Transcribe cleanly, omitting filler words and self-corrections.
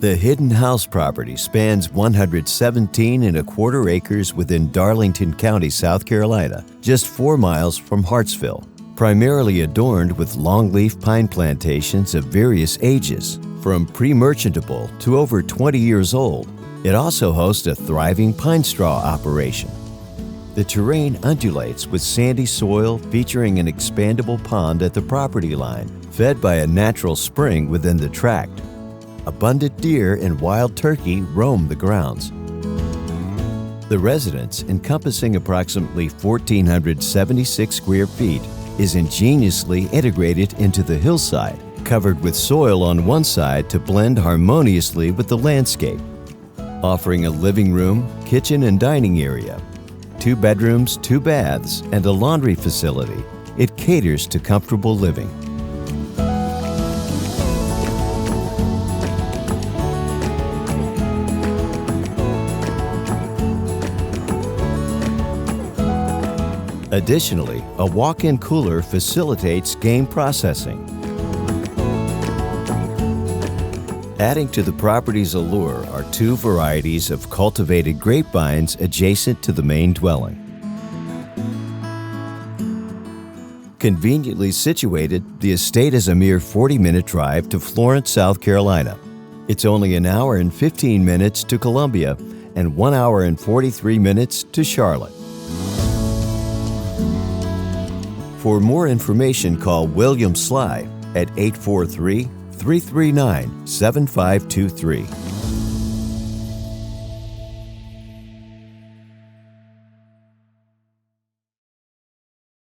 The Hidden House property spans 117.25 acres within Darlington County, South Carolina, just 4 miles from Hartsville. Primarily adorned with longleaf pine plantations of various ages, from pre-merchantable to over 20 years old, it also hosts a thriving pine straw operation. The terrain undulates with sandy soil featuring an expandable pond at the property line, fed by a natural spring within the tract. Abundant deer and wild turkey roam the grounds. The residence, encompassing approximately 1,476 square feet, is ingeniously integrated into the hillside, covered with soil on one side to blend harmoniously with the landscape. Offering a living room, kitchen, and dining area, 2 bedrooms, 2 baths, and a laundry facility, it caters to comfortable living. Additionally, a walk-in cooler facilitates game processing. Adding to the property's allure are 2 varieties of cultivated grapevines adjacent to the main dwelling. Conveniently situated, the estate is a mere 40-minute drive to Florence, South Carolina. It's only an hour and 15 minutes to Columbia and 1 hour and 43 minutes to Charlotte. For more information, call William Sly at 843-339-7523.